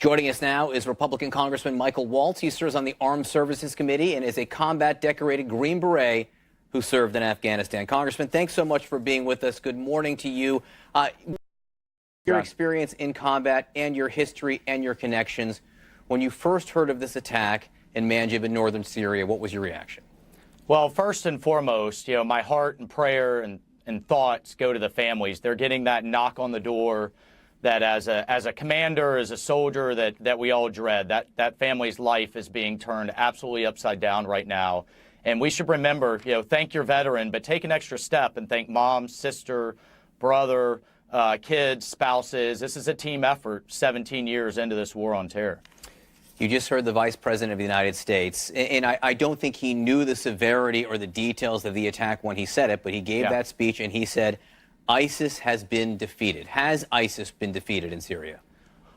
Joining us now is Republican Congressman Michael Waltz. He serves on the Armed Services Committee and is a combat-decorated Green Beret who served in Afghanistan. Congressman, thanks so much for being with us. Good morning to you. Your experience in combat and your history and your connections. When you first heard of this attack in Manjib in northern Syria, what was your reaction? Well, first and foremost, my heart and prayer and thoughts go to the families. They're getting that knock on the door that as a commander, as a soldier, that we all dread. That family's life is being turned absolutely upside down right now. And we should remember, thank your veteran, but take an extra step and thank mom, sister, brother, kids, spouses. This is a team effort 17 years into this war on terror. You just heard the Vice President of the United States, and I don't think he knew the severity or the details of the attack when he said it, but he gave that speech and he said, ISIS has been defeated. Has ISIS been defeated in Syria?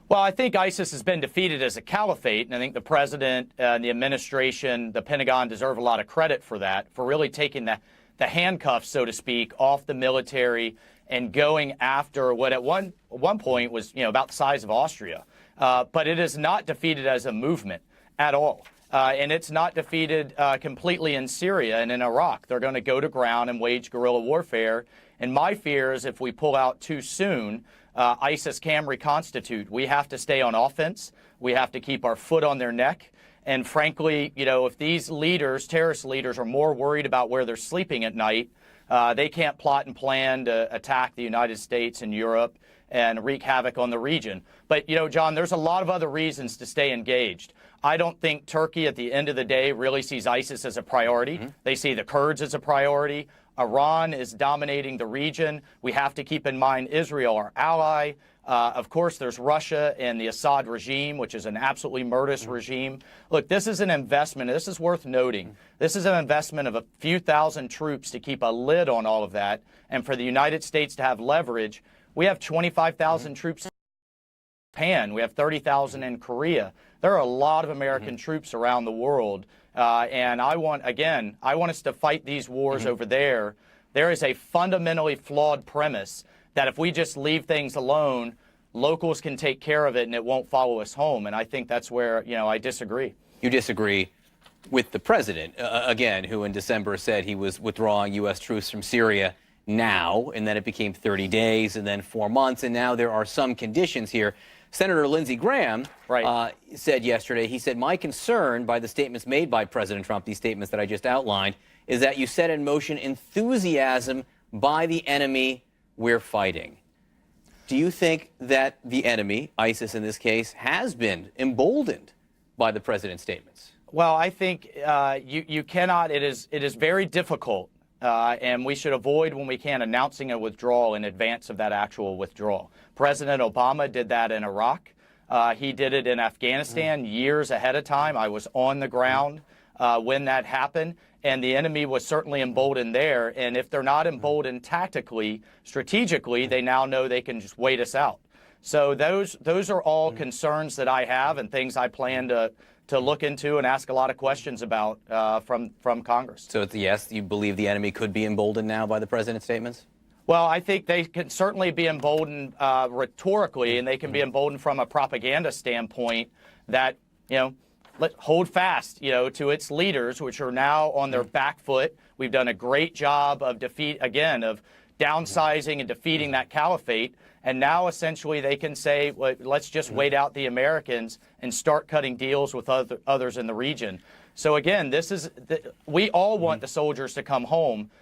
Well, I think ISIS has been defeated as a caliphate, and I think the president, the administration, the Pentagon deserve a lot of credit for that, for really taking the handcuffs, so to speak, off the military and going after what at one point was, about the size of Austria. But it is not defeated as a movement at all. And it's not defeated completely in Syria and in Iraq. They're going to go to ground and wage guerrilla warfare. And my fear is if we pull out too soon, ISIS can reconstitute. We have to stay on offense. We have to keep our foot on their neck. And frankly, if these leaders, terrorist leaders, are more worried about where they're sleeping at night, they can't plot and plan to attack the United States and Europe and wreak havoc on the region. But, John, there's a lot of other reasons to stay engaged. I don't think Turkey, at the end of the day, really sees ISIS as a priority. They see the Kurds as a priority. Iran is dominating the region. We have to keep in mind Israel, our ally. Of course, there's Russia and the Assad regime, which is an absolutely murderous regime. Look, this is an investment. This is worth noting. This is an investment of a few thousand troops to keep a lid on all of that. And for the United States to have leverage, we have 25,000 troops in Japan. We have 30,000 in Korea. There are a lot of American troops around the world. And I want us to fight these wars over there. There is a fundamentally flawed premise that if we just leave things alone, locals can take care of it and it won't follow us home. And I think that's where, I disagree. You disagree with the president, again, who in December said he was withdrawing U.S. troops from Syria now, and then it became 30 days and then 4 months, and now there are some conditions here. Senator Lindsey Graham said yesterday, he said, my concern by the statements made by President Trump, these statements that I just outlined, is that you set in motion enthusiasm by the enemy we're fighting. Do you think that the enemy, ISIS in this case, has been emboldened by the president's statements? Well, I think you cannot. It is very difficult, and we should avoid, when we can, announcing a withdrawal in advance of that actual withdrawal. President Obama did that in Iraq. He did it in Afghanistan years ahead of time. I was on the ground when that happened, and the enemy was certainly emboldened there. And if they're not emboldened tactically, strategically, they now know they can just wait us out. So those are all concerns that I have and things I plan to look into and ask a lot of questions about from Congress. So it's a yes, you believe the enemy could be emboldened now by the president's statements? Well, I think they can certainly be emboldened rhetorically, and they can be emboldened from a propaganda standpoint that, hold fast, to its leaders, which are now on their back foot. We've done a great job of of downsizing and defeating that caliphate. And now essentially they can say, well, let's just wait out the Americans and start cutting deals with others in the region. So again, we all want the soldiers to come home,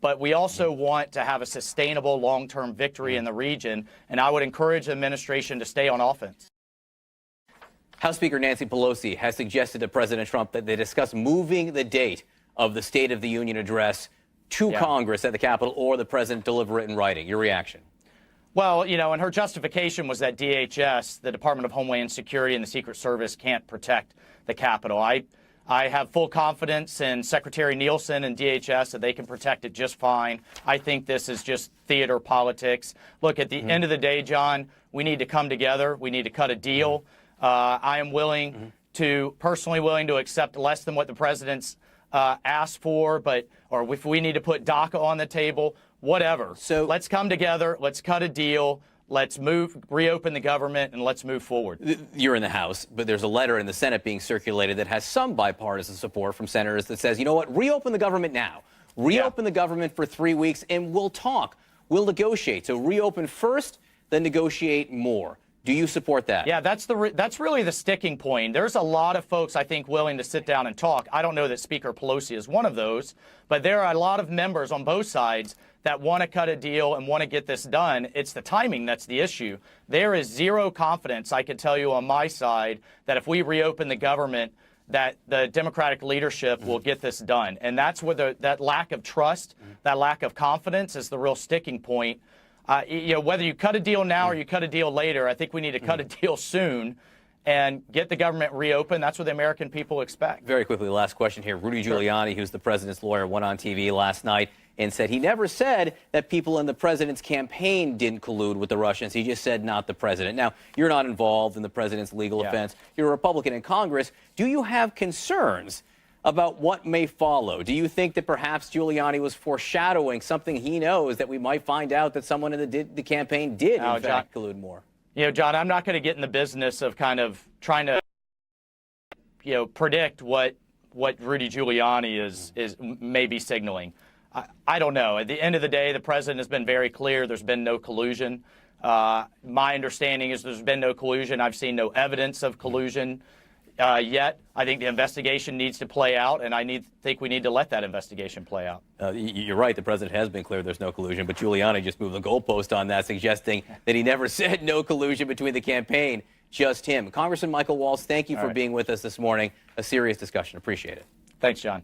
but we also want to have a sustainable long-term victory in the region. And I would encourage the administration to stay on offense. House Speaker Nancy Pelosi has suggested to President Trump that they discuss moving the date of the State of the Union address to Congress at the Capitol, or the president deliver it in writing. Your reaction? Well, and her justification was that DHS, the Department of Homeland Security, and the Secret Service can't protect the Capitol. I have full confidence in Secretary Nielsen and DHS that they can protect it just fine. I think this is just theater politics. Look, at the end of the day, John, we need to come together. We need to cut a deal. I am personally willing to accept less than what the president's asked for, or if we need to put DACA on the table, whatever. So let's come together. Let's cut a deal. Let's reopen the government, and let's move forward. You're in the House, but there's a letter in the Senate being circulated that has some bipartisan support from senators that says, you know what, reopen the government now. Reopen the government for 3 weeks, and we'll talk. We'll negotiate. So reopen first, then negotiate more. Do you support that? Yeah, that's really the sticking point. There's a lot of folks, I think, willing to sit down and talk. I don't know that Speaker Pelosi is one of those, but there are a lot of members on both sides that want to cut a deal and want to get this done. It's the timing that's the issue. There is zero confidence, I can tell you on my side, that if we reopen the government, that the Democratic leadership will get this done. And that's where that lack of trust, that lack of confidence is the real sticking point. Whether you cut a deal now or you cut a deal later, I think we need to cut a deal soon and get the government reopened. That's what the American people expect. Very quickly, last question here. Rudy Giuliani, who's the president's lawyer, went on TV last night and said he never said that people in the president's campaign didn't collude with the Russians. He just said not the president. Now, you're not involved in the president's legal offense. You're a Republican in Congress. Do you have concerns about what may follow? Do you think that perhaps Giuliani was foreshadowing something he knows that we might find out that someone in the campaign did, in fact, collude more? John, I'm not going to get in the business of kind of trying to, predict what Rudy Giuliani is maybe signaling. I don't know. At the end of the day, the president has been very clear. There's been no collusion. My understanding is there's been no collusion. I've seen no evidence of collusion yet. I think the investigation needs to play out, and I think we need to let that investigation play out. You're right. The president has been clear there's no collusion, but Giuliani just moved the goalpost on that, suggesting that he never said no collusion between the campaign, just him. Congressman Michael Waltz, thank you for being with us this morning. A serious discussion. Appreciate it. Thanks, John.